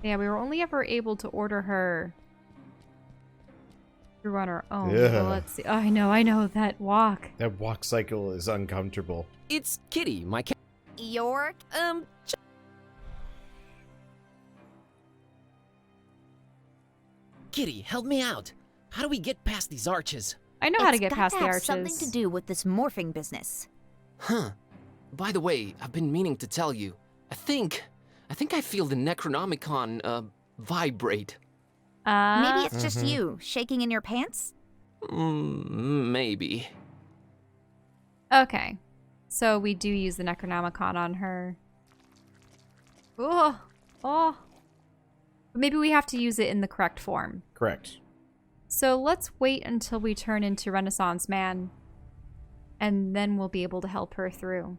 Yeah, we were only ever able to order her through on our own. Yeah. Well, let's see. Oh, I know that walk. That walk cycle is uncomfortable. It's Kitty, my cat. York? Kitty, help me out. How do we get past these arches? I know how to It's get got past to the have arches. something to do with this morphing business. Huh. By the way, I've been meaning to tell you. I think I feel the Necronomicon, vibrate. Maybe it's just you, shaking in your pants? Maybe. Okay. So we do use the Necronomicon on her. Oh. But maybe we have to use it in the correct form. Correct. So let's wait until we turn into Renaissance Man. And then we'll be able to help her through.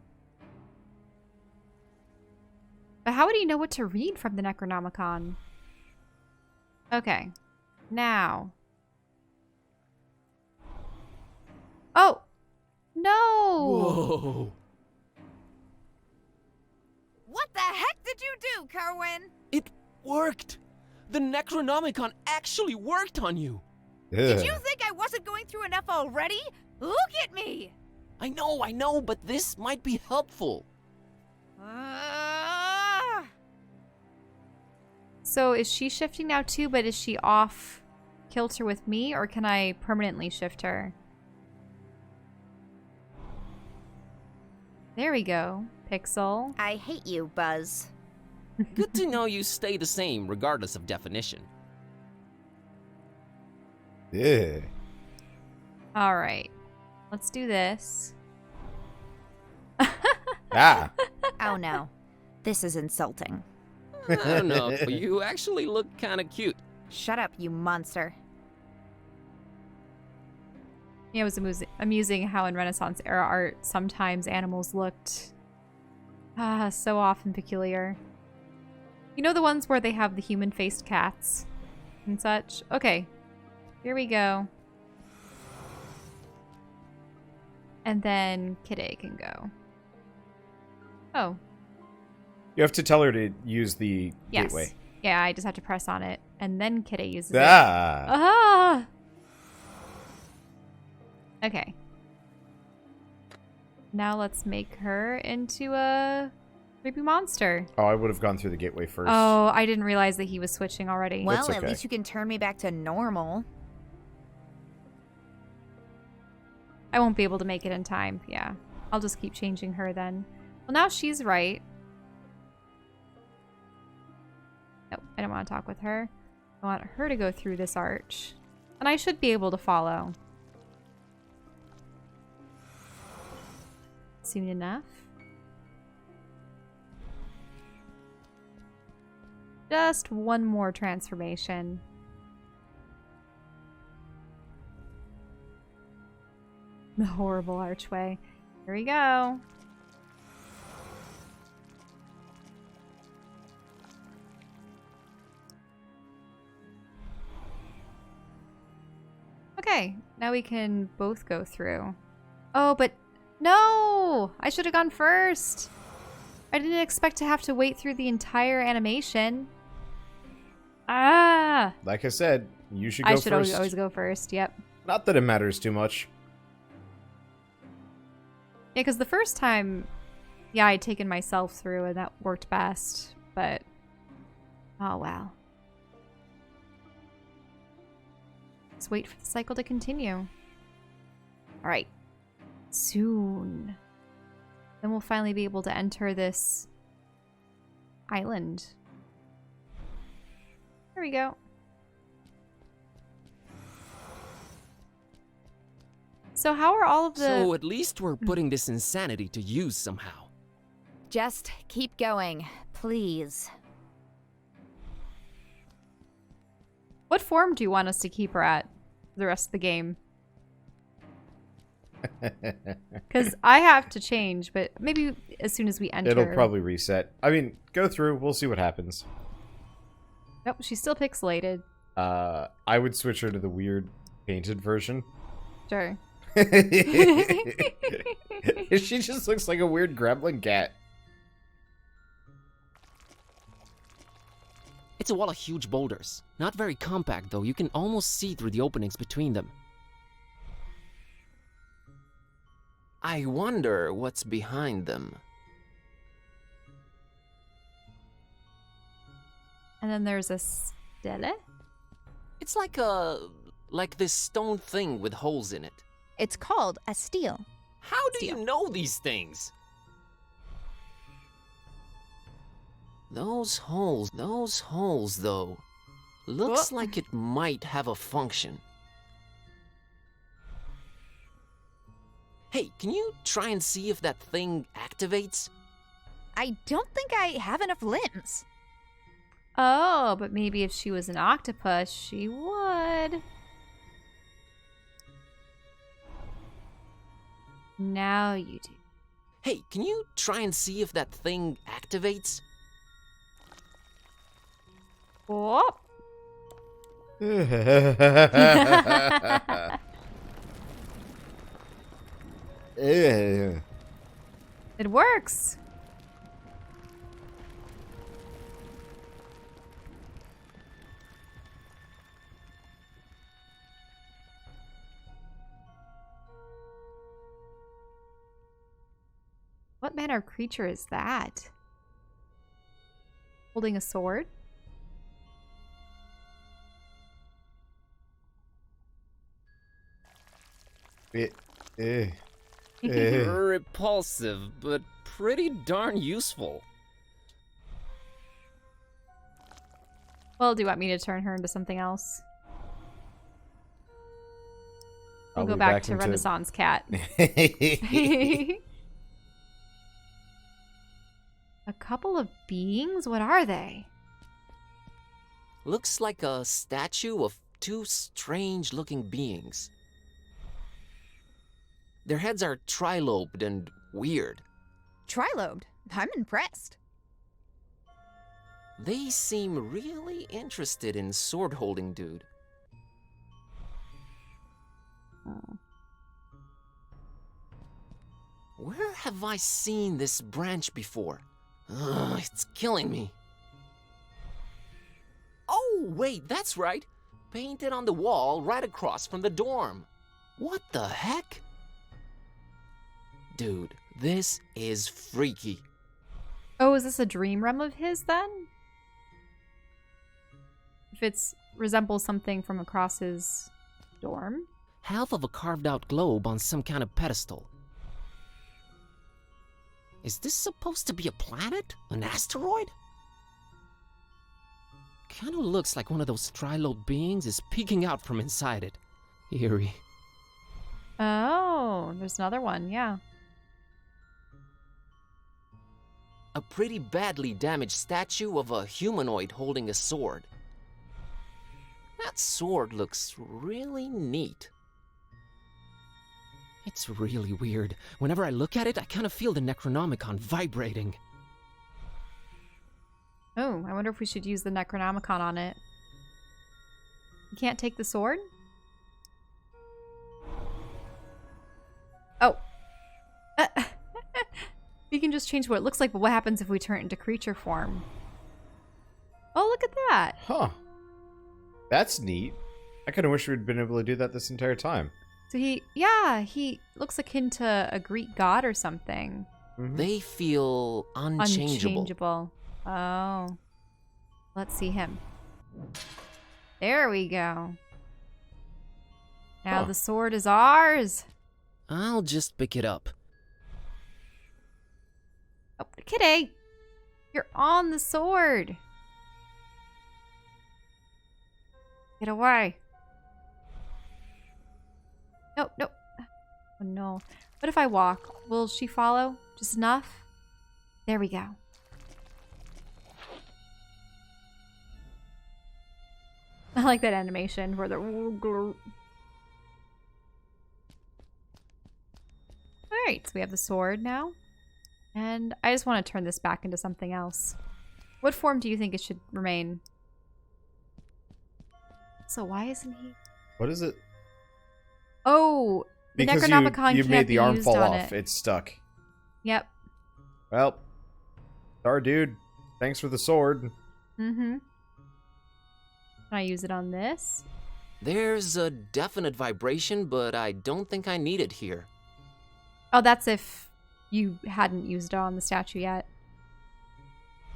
But how would he know what to read from the Necronomicon? Okay. Now. Oh! No! Whoa. What the heck did you do, Kerwan? It worked. The Necronomicon actually worked on you. Did you think I wasn't going through enough already? Look at me! I know, but this might be helpful. So is she shifting now too, but is she off kilter with me, or can I permanently shift her? There we go, Pixel. I hate you, Buzz. Good to know you stay the same regardless of definition. Yeah. All right, let's do this. Ah. Oh no, this is insulting. I don't know, you actually look kind of cute. Shut up, you monster. Yeah, it was amusing how in Renaissance era art sometimes animals looked so often peculiar. You know the ones where they have the human-faced cats and such? Okay, here we go. And then Kitteh can go. Oh. You have to tell her to use the Yes. gateway. Yeah, I just have to press on it. And then Kitteh uses it. Ah. Ah! Okay. Now let's make her into a creepy monster. Oh, I would have gone through the gateway first. Oh, I didn't realize that he was switching already. Well, That's at okay. least you can turn me back to normal. I won't be able to make it in time. Yeah. I'll just keep changing her then. Well, now she's right. Nope, I don't want to talk with her. I want her to go through this arch. And I should be able to follow. Soon enough. Just one more transformation. The horrible archway. Here we go. Okay, now we can both go through. Oh, but no! I should have gone first. I didn't expect to have to wait through the entire animation. Ah! Like I said, you should go I should first. always go first, yep. Not that it matters too much. Yeah, because the first time, yeah, I'd taken myself through and that worked best, but oh well. Let's wait for the cycle to continue. Alright. Soon. Then we'll finally be able to enter this island. There we go. So how are all of the... So at least we're putting this insanity to use somehow. Just keep going, please. What form do you want us to keep her at for the rest of the game? Because I have to change, but maybe as soon as we enter... It'll probably reset. I mean, go through. We'll see what happens. Nope, she's still pixelated. I would switch her to the weird painted version. Sure. She just looks like a weird gremlin cat. It's to wall of huge boulders. Not very compact, though. You can almost see through the openings between them. I wonder what's behind them. And then there's a stele? It's like this stone thing with holes in it. It's called a stele. How do you know these things? Those holes, though. Looks like it might have a function. Hey, can you try and see if that thing activates? I don't think I have enough limbs. Oh, but maybe if she was an octopus, she would. Now you do. Hey, can you try and see if that thing activates? Oh. It works. What manner of creature is that? Holding a sword? Repulsive, but pretty darn useful. Well, do you want me to turn her into something else? We'll go back to Renaissance Cat. A couple of beings? What are they? Looks like a statue of two strange-looking beings. Their heads are trilobed and weird. Trilobed? I'm impressed. They seem really interested in sword-holding dude. Oh. Where have I seen this branch before? Ugh, it's killing me. Oh, wait, that's right. Painted on the wall right across from the dorm. What the heck? Dude, this is freaky. Oh, is this a dream realm of his then? If it's resembles something from across his dorm? Half of a carved out globe on some kind of pedestal. Is this supposed to be a planet? An asteroid? Kinda looks like one of those trilobed beings is peeking out from inside it. Eerie. Oh, there's another one, yeah. A pretty badly damaged statue of a humanoid holding a sword. That sword looks really neat. It's really weird. Whenever I look at it, I kind of feel the Necronomicon vibrating. Oh, I wonder if we should use the Necronomicon on it. You can't take the sword? Oh. We can just change what it looks like, but what happens if we turn it into creature form? Oh, look at that. Huh. That's neat. I kind of wish we'd been able to do that this entire time. So he looks akin to a Greek god or something. Mm-hmm. They feel unchangeable. Oh. Let's see him. There we go. Now the sword is ours. I'll just pick it up. Oh, Kitteh! You're on the sword. Get away. No, no. Oh, no. What if I walk? Will she follow? Just enough? There we go. I like that animation where they're... Alright, so we have the sword now. And I just want to turn this back into something else. What form do you think it should remain? So why isn't he... What is it? Oh, the Because Necronomicon you can't made the be arm used fall on off. it. It's stuck. Yep. Well, sorry, dude. Thanks for the sword. Mm-hmm. Can I use it on this? There's a definite vibration, but I don't think I need it here. Oh, that's if you hadn't used it on the statue yet.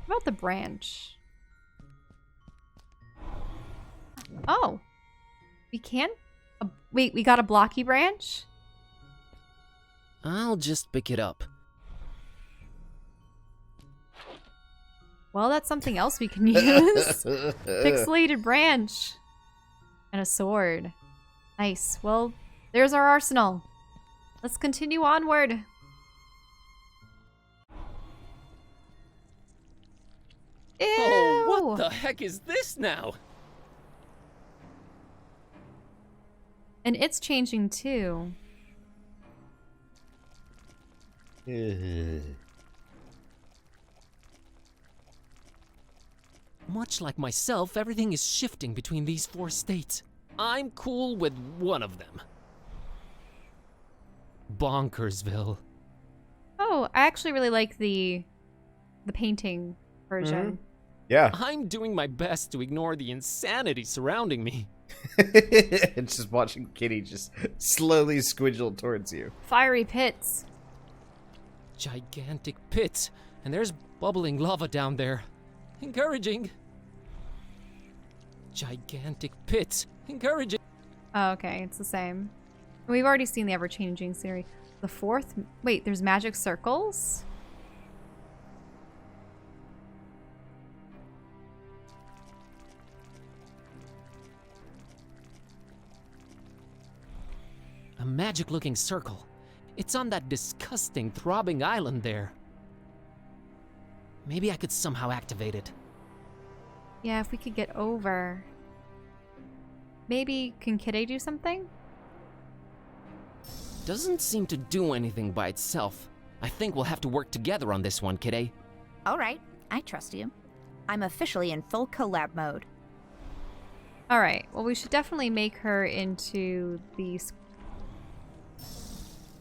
What about the branch? Oh. We can? Wait, we got a blocky branch? I'll just pick it up. Well, that's something else we can use. Pixelated branch. And a sword. Nice. Well, there's our arsenal. Let's continue onward. Ew. Oh, what the heck is this now? And it's changing too. Much like myself, everything is shifting between these 4 states. I'm cool with one of them. Bonkersville. Oh, I actually really like the painting version. Mm-hmm. Yeah. I'm doing my best to ignore the insanity surrounding me. It's just watching Kitty just slowly squidgle towards you. Fiery pits. Gigantic pits, and there's bubbling lava down there. Encouraging. Gigantic pits. Encouraging. Oh, okay, it's the same. We've already seen the ever-changing series. The 4th... Wait, there's magic circles? A magic-looking circle. It's on that disgusting, throbbing island there. Maybe I could somehow activate it. Yeah, if we could get over. Maybe, can Kitteh do something? Doesn't seem to do anything by itself. I think we'll have to work together on this one, Kitteh. All right, I trust you. I'm officially in full collab mode. Alright, well we should definitely make her into the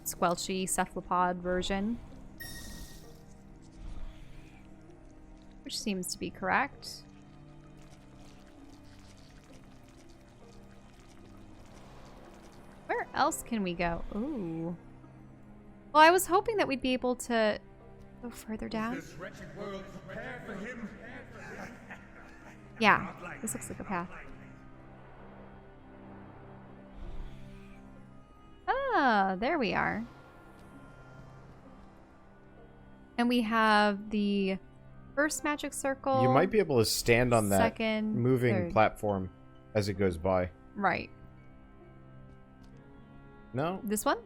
squelchy cephalopod version. Which seems to be correct. Where else can we go? Ooh. Well, I was hoping that we'd be able to go further down. Yeah, this looks like a path. Ah, there we are. And we have the first magic circle. You might be able to stand on that second, moving third. platform as it goes by. Right. No? This one?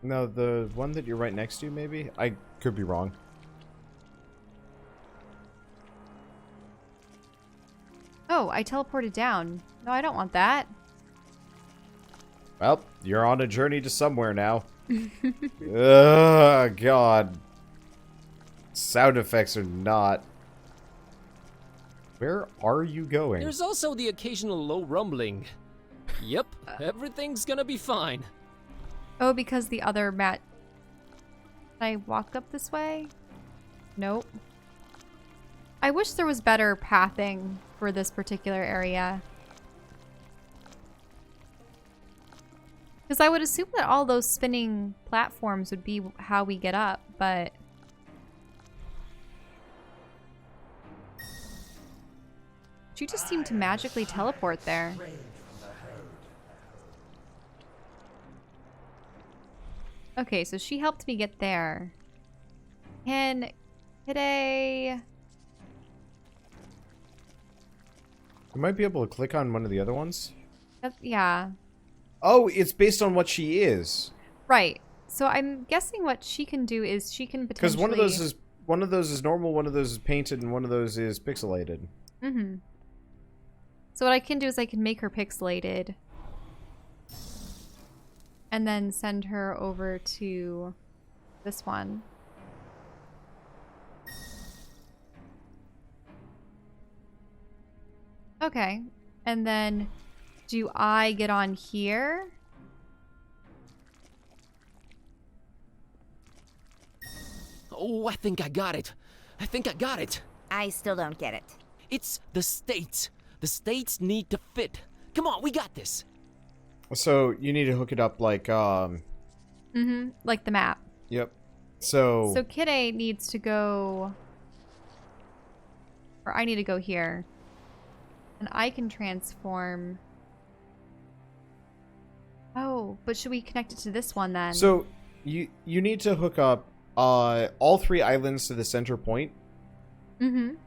No, the one that you're right next to, maybe? I could be wrong. Oh, I teleported down. No, I don't want that. Well, you're on a journey to somewhere now. Ugh, God. Sound effects are not. Where are you going? There's also the occasional low rumbling. Yep, everything's gonna be fine. Oh, because the other mat... Can I walk up this way? Nope. I wish there was better pathing for this particular area. Because I would assume that all those spinning platforms would be how we get up, but... She just seemed to magically teleport there. Okay, so she helped me get there. Can Kitteh... You might be able to click on one of the other ones. Yeah. Oh, it's based on what she is. Right. So I'm guessing what she can do is she can potentially... Because one of those is normal, one of those is painted, and one of those is pixelated. Mm-hmm. So what I can do is I can make her pixelated. And then send her over to this one. Okay. And then do I get on here? Oh, I think I got it. I think I got it. I still don't get it. It's the states. The states need to fit. Come on, we got this. So you need to hook it up like Like the map. Yep. So Kitteh needs to go, or I need to go here, and I can transform. Oh, but should we connect it to this one then? So you need to hook up all 3 islands to the center point. Mm-hmm. And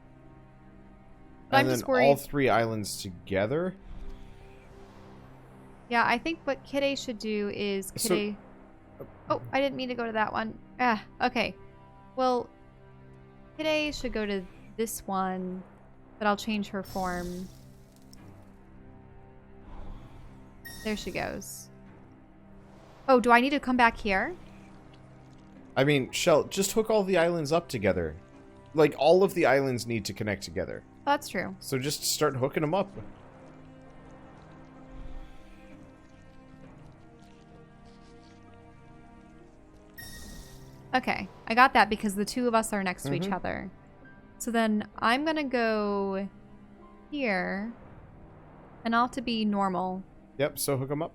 I'm then just worried. all 3 islands together. Yeah, I think what Kitteh should do is Kitteh. Oh, I didn't mean to go to that one. Okay. Well, Kitteh should go to this one, but I'll change her form. There she goes. Oh, do I need to come back here? I mean, Shell, just hook all the islands up together. Like, all of the islands need to connect together. Oh, that's true. So just start hooking them up. Okay, I got that because the 2 of us are next to each other. So then I'm gonna go here, and I'll have to be normal. Yep, so hook them up.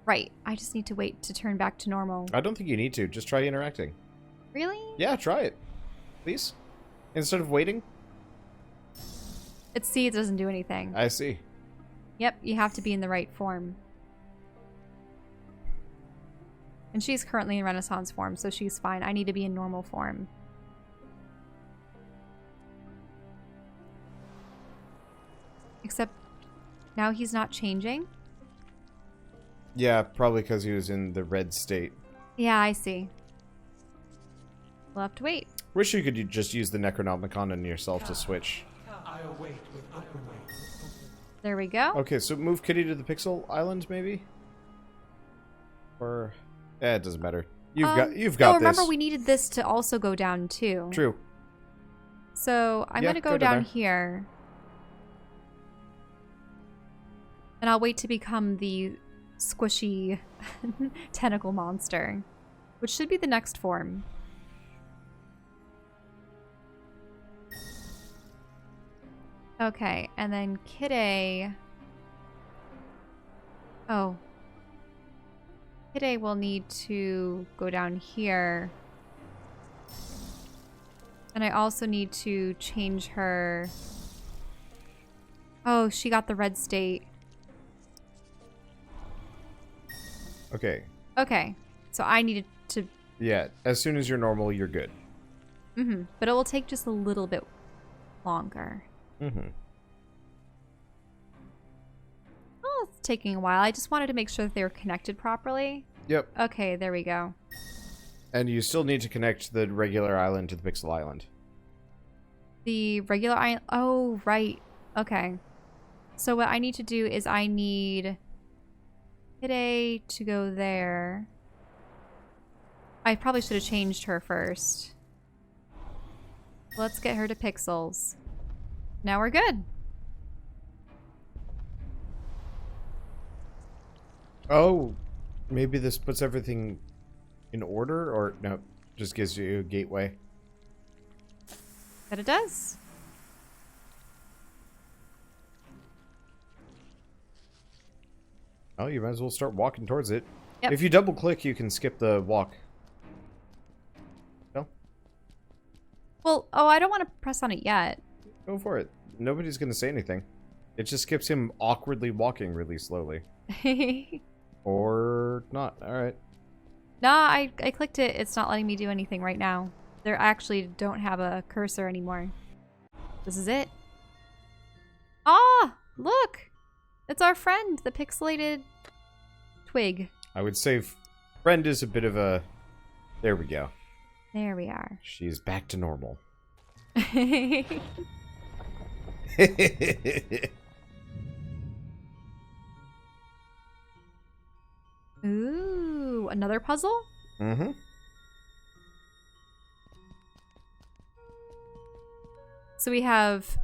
Right, I just need to wait to turn back to normal. I don't think you need to. Just try interacting. Really? Yeah, try it. Please. Instead of waiting. It doesn't do anything. I see. Yep, you have to be in the right form. And she's currently in Renaissance form, so she's fine. I need to be in normal form. Except now he's not changing. Yeah, probably because he was in the red state. Yeah, I see. We'll have to wait. Wish you could just use the Necronomicon on yourself to switch. There we go. Okay, so move Kitty to the Pixel Island, maybe? Or... it doesn't matter. You've got no, this. remember we needed this to also go down too. True. So I'm Yeah, gonna go go down there. here. And I'll wait to become the squishy tentacle monster, which should be the next form. Okay, and then Kitteh. Oh. Kitteh will need to go down here. And I also need to change her. Oh, she got the red state. Okay. Okay, so I needed to... Yeah, as soon as you're normal, you're good. But it will take just a little bit longer. Oh, it's taking a while. I just wanted to make sure that they were connected properly. Yep. Okay, there we go. And you still need to connect the regular island to the Pixel Island. The regular island... Oh, right. Okay. So what I need to do is I need Kitteh to go there. I probably should have changed her first. Let's get her to pixels. Now we're good. Oh, maybe this puts everything in order? Or, no, just gives you a gateway. But it does. Oh, you might as well start walking towards it. Yep. If you double click, you can skip the walk. No? Well, oh, I don't want to press on it yet. Go for it. Nobody's going to say anything. It just skips him awkwardly walking really slowly. Or not. Alright. Nah, I clicked it. It's not letting me do anything right now. I actually don't have a cursor anymore. This is it. Ah, look! It's our friend, the pixelated twig. I would say friend is a bit of a... There we go. There we are. She's back to normal. Ooh, another puzzle? Mm-hmm. So we have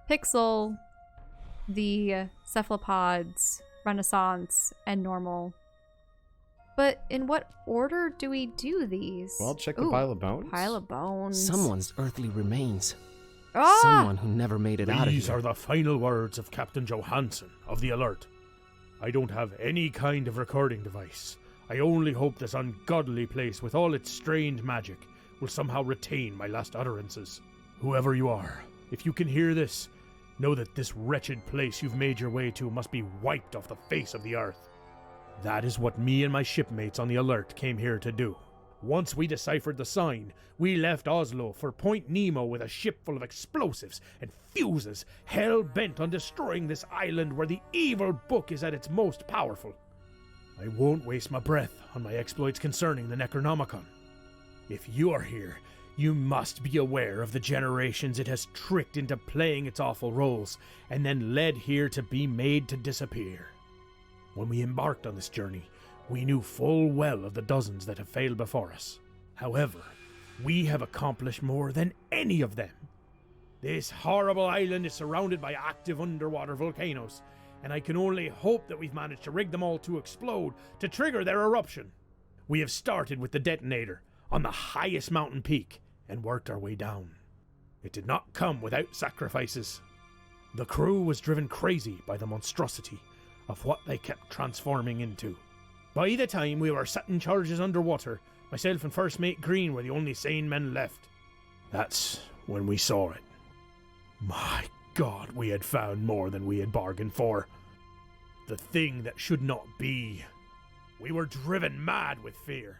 Pixel, the cephalopods, Renaissance, and normal. But in what order do we do these? Well, check the Ooh, pile of bones. Pile of bones. Someone's earthly remains. Ah! Someone who never made it out of These here. are the final words of Captain Johansson of the Alert. I don't have any kind of recording device. I only hope this ungodly place with all its strange magic will somehow retain my last utterances. Whoever you are, if you can hear this, know that this wretched place you've made your way to must be wiped off the face of the earth. That is what me and my shipmates on the Alert came here to do. Once we deciphered the sign, we left Oslo for Point Nemo with a ship full of explosives and fuses, hell-bent on destroying this island where the evil book is at its most powerful. I won't waste my breath on my exploits concerning the Necronomicon. If you are here, you must be aware of the generations it has tricked into playing its awful roles, and then led here to be made to disappear. When we embarked on this journey, we knew full well of the dozens that have failed before us. However, we have accomplished more than any of them. This horrible island is surrounded by active underwater volcanoes, and I can only hope that we've managed to rig them all to explode to trigger their eruption. We have started with the detonator on the highest mountain peak and worked our way down. It did not come without sacrifices. The crew was driven crazy by the monstrosity of what they kept transforming into. By the time we were setting charges underwater, myself and First Mate Green were the only sane men left. That's when we saw it. My God, we had found more than we had bargained for. The thing that should not be. We were driven mad with fear.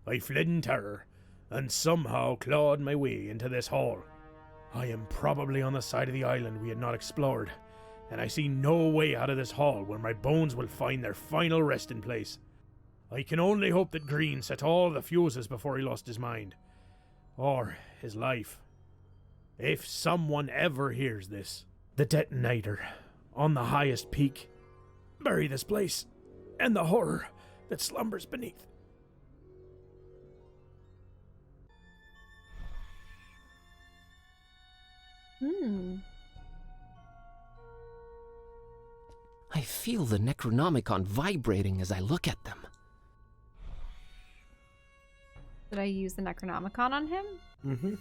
I fled in terror, and somehow clawed my way into this hall. I am probably on the side of the island we had not explored, and I see no way out of this hall where my bones will find their final resting place. I can only hope that Green set all the fuses before he lost his mind. Or his life. If someone ever hears this, the detonator, on the highest peak, bury this place, and the horror that slumbers beneath. I feel the Necronomicon vibrating as I look at them. Did I use the Necronomicon on him? Mm-hmm.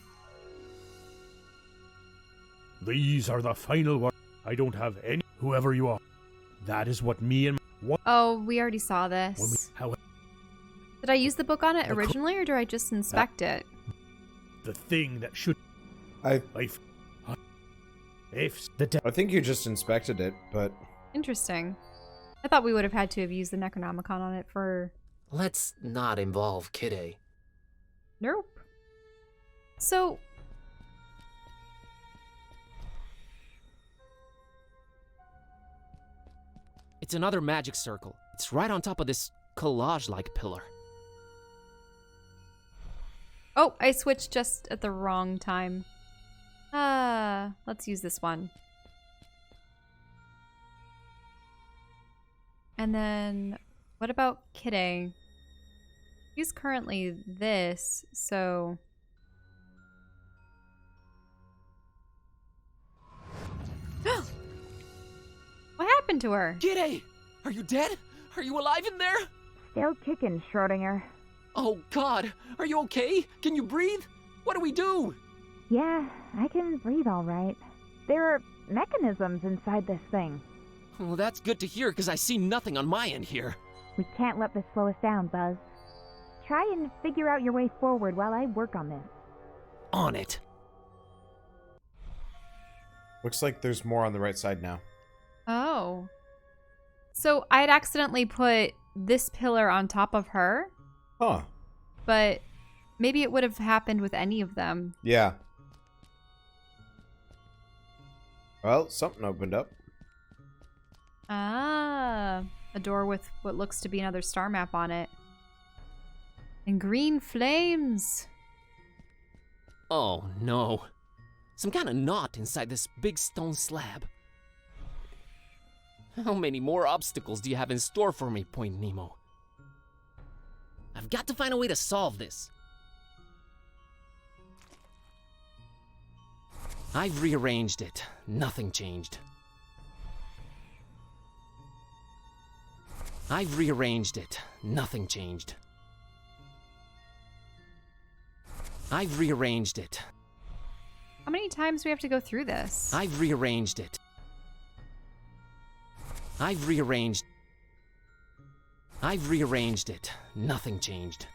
These are the final words. I don't have any. Whoever you are, that is what me and Oh, we already saw this. when we. How Did I use the book on it The co- originally, or do I just inspect it? the thing that should. I If the I think you just inspected it, but Interesting. I thought we would have had to have used the Necronomicon on it for... Let's not involve Kitteh. Nope. So... It's another magic circle. It's right on top of this collage-like pillar. Oh, I switched just at the wrong time. Let's use this one. And then, what about Kitteh? He's currently this, so... What happened to her? Kitteh! Are you dead? Are you alive in there? Still kicking, Schrodinger. Oh God! Are you okay? Can you breathe? What do we do? Yeah, I can breathe all right. There are mechanisms inside this thing. Well, that's good to hear, because I see nothing on my end here. We can't let this slow us down, Buzz. Try and figure out your way forward while I work on this. On it. looks like there's more on the right side now. Oh. So I had accidentally put this pillar on top of her, Huh. but maybe it would have happened with any of them. Yeah. Well, something opened up. Ah, a door with what looks to be another star map on it. And green flames. Oh no. Some kind of knot inside this big stone slab. How many more obstacles do you have in store for me, Point Nemo? I've got to find a way to solve this. I've rearranged it. Nothing changed. I've rearranged it. Nothing changed. I've rearranged it. How many times do we have to go through this? I've rearranged it. I've rearranged it. Nothing changed.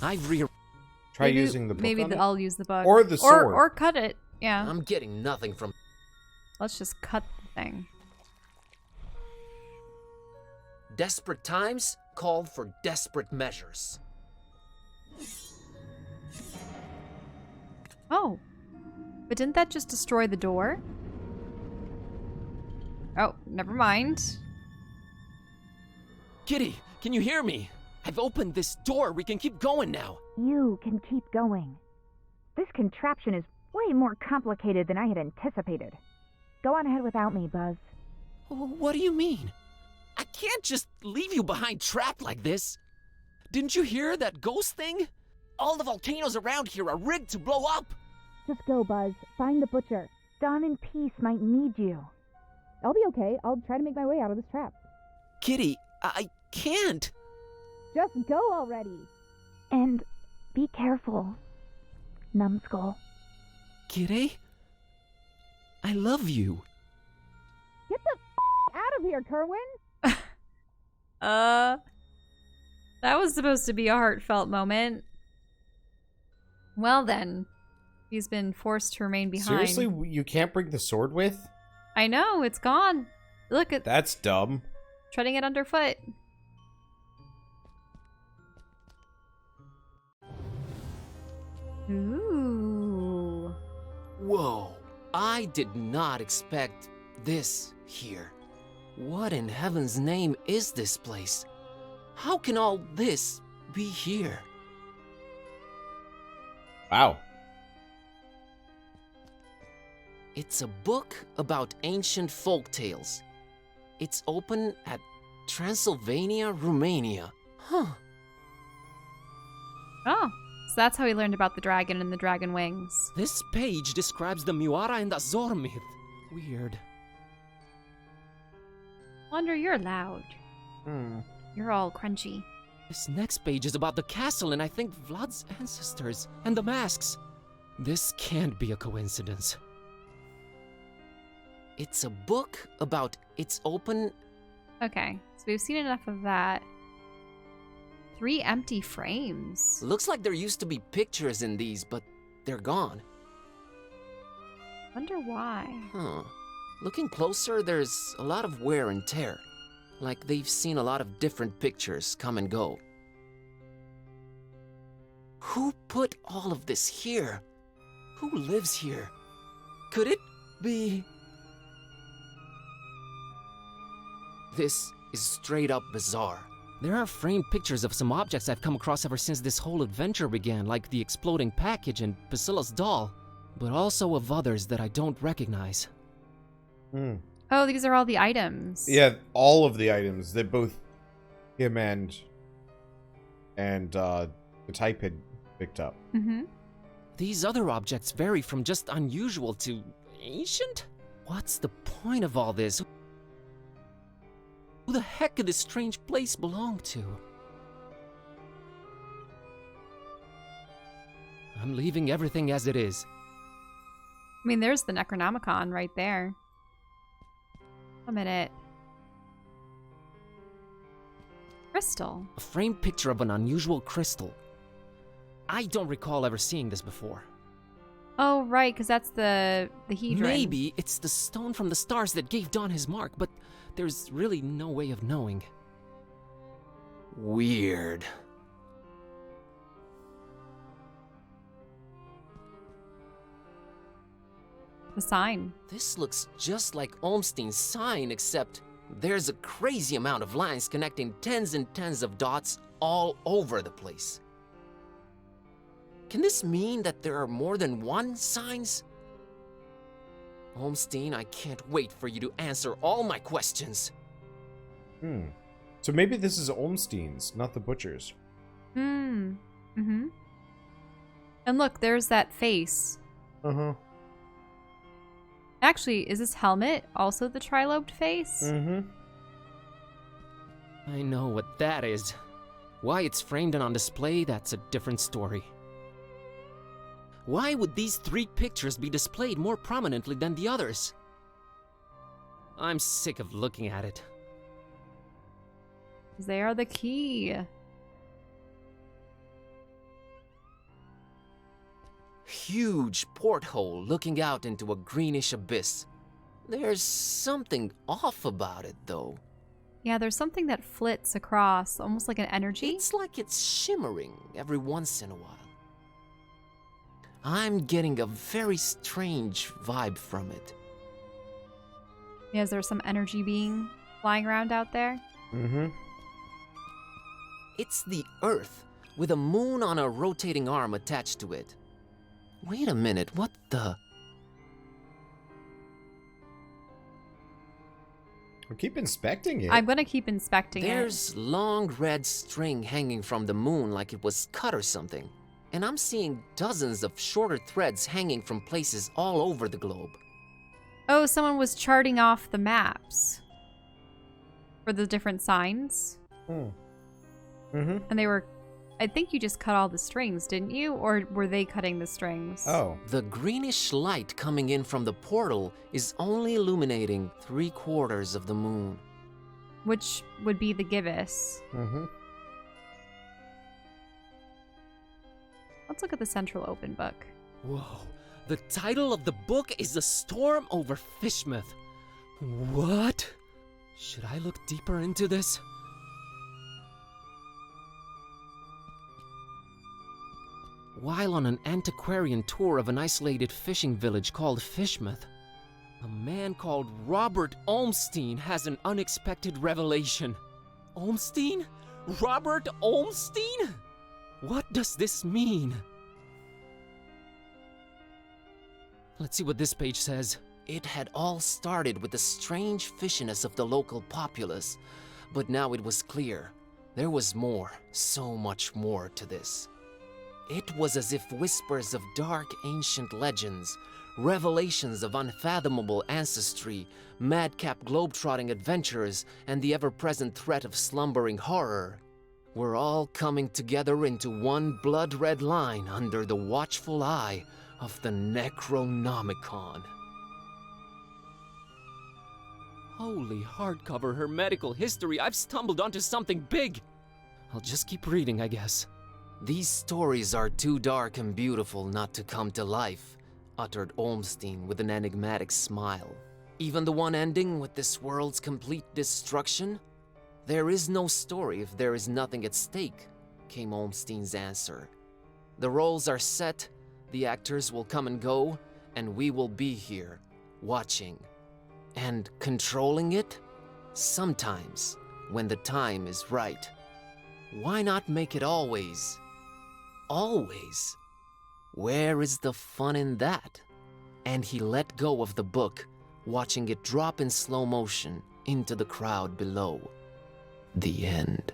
Try using the book Maybe on it? I'll use the book. Or the sword. Or cut it. Yeah. I'm getting nothing from... Let's just cut the thing. Desperate times called for desperate measures. Oh. But didn't that just destroy the door? Oh, never mind. Kitty, can you hear me? I've opened this door. We can keep going now. You can keep going. This contraption is way more complicated than I had anticipated. Go on ahead without me, Buzz. What do you mean? I can't just leave you behind trapped like this. Didn't you hear that ghost thing? All the volcanoes around here are rigged to blow up. Just go, Buzz. Find the butcher. Dawn and Peace might need you. I'll be okay. I'll try to make my way out of this trap. Kitty, I can't. Just go already. And be careful, Numbskull. Kitteh? I love you. Get the out of here, Kerwin! That was supposed to be a heartfelt moment. Well then, he's been forced to remain behind. Seriously, you can't bring the sword with? I know, it's gone. Look at That's dumb. treading it underfoot. Ooh. Whoa, I did not expect this here. What in heaven's name is this place? How can all this be here? Wow. It's a book about ancient folk tales. It's open at Transylvania, Romania. Huh. Oh, so that's how he learned about the dragon and the dragon wings. This page describes the Miwara and Azor myth. Weird. Wonder you're loud. Hmm. You're all crunchy. This next page is about the castle and I think Vlad's ancestors and the masks. This can't be a coincidence. It's a book about its open... Okay, so we've seen enough of that. 3 empty frames. Looks like there used to be pictures in these, but they're gone. Wonder why. Huh. Looking closer, there's a lot of wear and tear. Like they've seen a lot of different pictures come and go. Who put all of this here? Who lives here? Could it be... This is straight up bizarre. There are framed pictures of some objects I've come across ever since this whole adventure began, like the exploding package and Priscilla's doll, but also of others that I don't recognize. Hmm. Oh, these are all the items. Yeah, all of the items that both him and the type had picked up. Mm-hmm. These other objects vary from just unusual to ancient? What's the point of all this? Who the heck could this strange place belong to? I'm leaving everything as it is. I mean, there's the Necronomicon right there. A minute. Crystal. A framed picture of an unusual crystal. I don't recall ever seeing this before. Oh, right, because that's the hedron. Maybe it's the stone from the stars that gave Dawn his mark, but there's really no way of knowing. Weird. The sign. This looks just like Olmstein's sign, except there's a crazy amount of lines connecting tens and tens of dots all over the place. Can this mean that there are more than one signs? Olmstein, I can't wait for you to answer all my questions. Hmm. So maybe this is Olmstein's, not the butcher's. Mm-hmm. And look, there's that face. Uh-huh. Actually, is this helmet also the trilobed face? Mm-hmm. I know what that is. Why it's framed and on display, that's a different story. Why would these 3 pictures be displayed more prominently than the others? I'm sick of looking at it. They are the key. Huge porthole looking out into a greenish abyss. There's something off about it, though. Yeah, there's something that flits across, almost like an energy. It's like it's shimmering every once in a while. I'm getting a very strange vibe from it. Yeah, is there some energy being flying around out there? Mm-hmm. It's the Earth, with a moon on a rotating arm attached to it. Wait a minute, what the... We'll keep inspecting it. I'm gonna keep inspecting There's long red string hanging from the moon like it was cut or something. And I'm seeing dozens of shorter threads hanging from places all over the globe. Oh, someone was charting off the maps for the different signs. Mm-hmm. And they were... I think you just cut all the strings, didn't you? Or were they cutting the strings? Oh. The greenish light coming in from the portal is only illuminating 3/4 of the moon. Which would be the gibbous. Mm-hmm. Let's look at the central open book. Whoa, the title of the book is A Storm Over Fishmouth. What? Should I look deeper into this? While on an antiquarian tour of an isolated fishing village called Fishmouth, a man called Robert Olmstein has an unexpected revelation. Olmstein? Robert Olmstein? What does this mean? Let's see what this page says. It had all started with the strange fishiness of the local populace, but now it was clear. There was more, so much more to this. It was as if whispers of dark ancient legends, revelations of unfathomable ancestry, madcap globetrotting adventurers, and the ever-present threat of slumbering horror were all coming together into one blood-red line under the watchful eye of the Necronomicon. Holy hardcover hermetical history, I've stumbled onto something big! I'll just keep reading, I guess. These stories are too dark and beautiful not to come to life, uttered Olmstein with an enigmatic smile. Even the one ending with this world's complete destruction? There is no story if there is nothing at stake, came Olmstein's answer. The roles are set, the actors will come and go, and we will be here, watching. And controlling it? Sometimes, when the time is right. Why not make it always? Always? Where is the fun in that? And he let go of the book, watching it drop in slow motion into the crowd below. The end.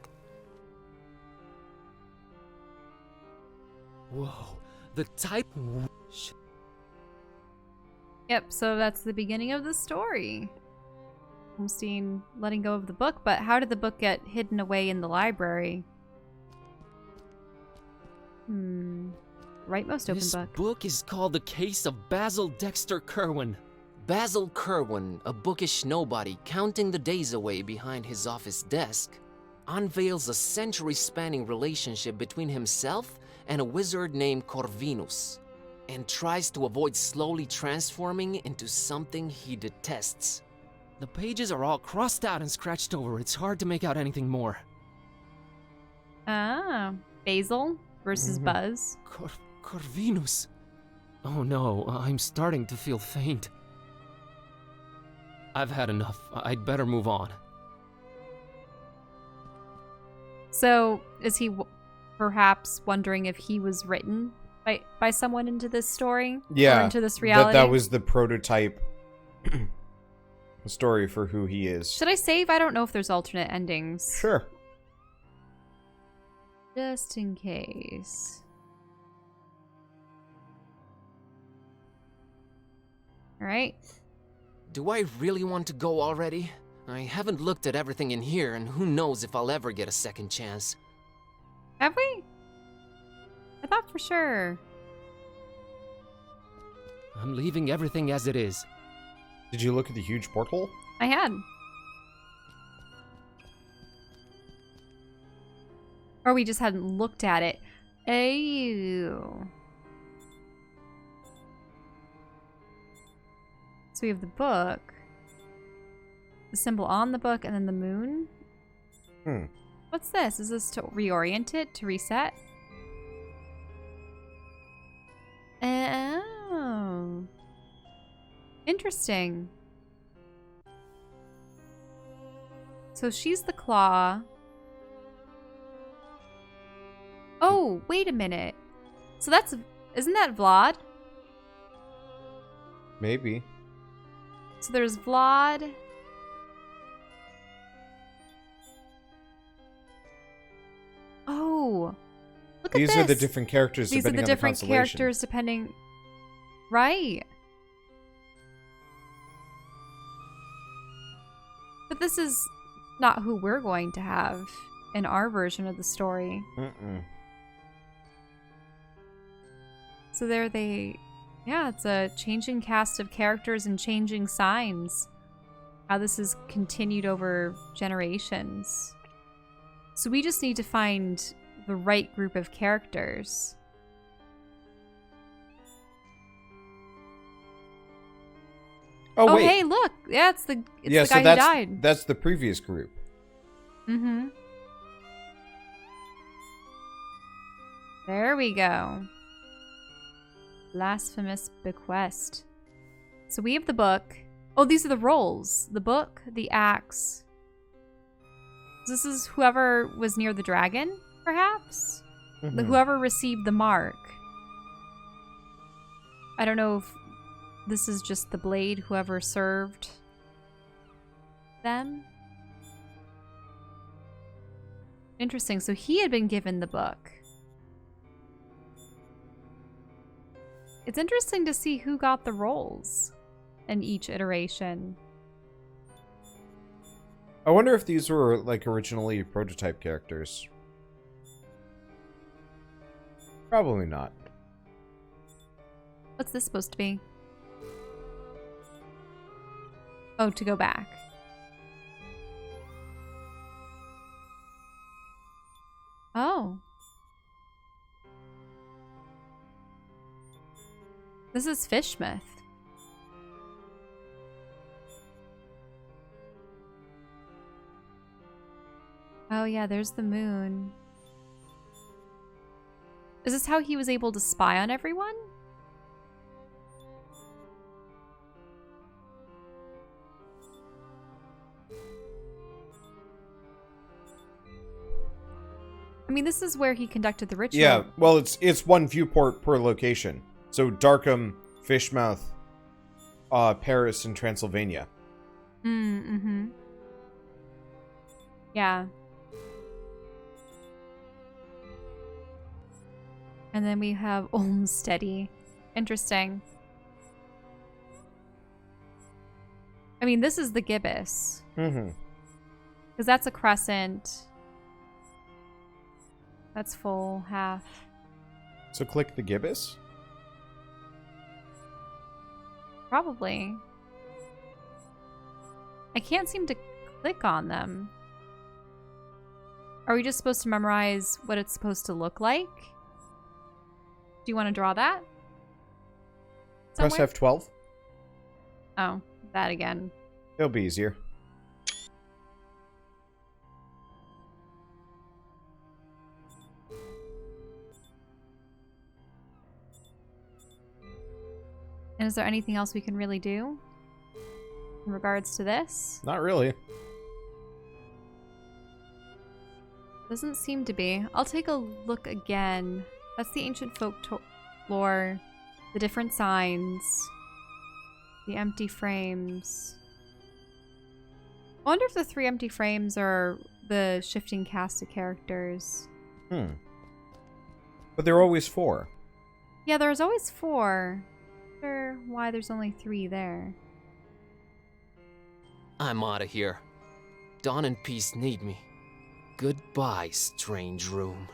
Whoa, the type... Yep, so that's the beginning of the story. Olmstein letting go of the book, but how did the book get hidden away in the library? Rightmost open This book. book is called The Case of Basil Dexter Kerwan. Basil Kerwan, a bookish nobody counting the days away behind his office desk, unveils a century-spanning relationship between himself and a wizard named Corvinus, and tries to avoid slowly transforming into something he detests. The pages are all crossed out and scratched over. It's hard to make out anything more. Ah, Basil versus Buzz. Corvinus. Oh no, I'm starting to feel faint. I've had enough. I'd better move on. So, is he perhaps wondering if he was written by someone into this story? Yeah. Or into this reality? That was the prototype story for who he is. Should I save? I don't know if there's alternate endings. Sure. Just in case. Alright. Do I really want to go already? I haven't looked at everything in here, and who knows if I'll ever get a second chance. Have we? I thought for sure. I'm leaving everything as it is. Did you look at the huge porthole? I had. Or we just hadn't looked at it. Ew. So we have the book. The symbol on the book and then the moon. What's this? Is this to reorient it? To reset? Oh. Interesting. So she's the claw. Oh, wait a minute. So that's... Isn't that Vlad? Maybe. So there's Vlad. Oh. Look at this. These are the different characters These are depending the on different the constellation. characters depending... Right. But this is not who we're going to have in our version of the story. So there they... Yeah, it's a changing cast of characters and changing signs. How this has continued over generations. So we just need to find the right group of characters. Oh, wait. Hey, look! Yeah, it's the guy so who died. that's the previous group. Mm-hmm. There we go. Blasphemous bequest. So we have the book. Oh, these are the roles. The book, the axe. This is whoever was near the dragon, perhaps? Whoever received the mark. I don't know if this is just the blade, whoever served them. Interesting. So he had been given the book. It's interesting to see who got the roles in each iteration. I wonder if these were, like, originally prototype characters. Probably not. What's this supposed to be? Oh, to go back. Oh. This is Fishmouth. Oh yeah, there's the moon. Is this how he was able to spy on everyone? I mean, this is where he conducted the ritual. Yeah, well, it's one viewport per location. So Darkham, Fishmouth, Paris, and Transylvania. Mm-hmm. Yeah. And then we have Olmsteady. Interesting. I mean, this is the gibbous. Mm-hmm. Because that's a crescent. That's full, half. So click the gibbous? Probably. I can't seem to click on them. Are we just supposed to memorize what it's supposed to look like? Do you want to draw that? Press Somewhere? F12. Oh, that again. It'll be easier. And is there anything else we can really do in regards to this? Not really. Doesn't seem to be. I'll take a look again. That's the ancient folklore, the different signs, the empty frames. I wonder if the 3 empty frames are the shifting cast of characters. But there are always 4. Yeah, there's always 4. I wonder why there's only 3 there. I'm out of here. Dawn and Peace need me. Goodbye, strange room.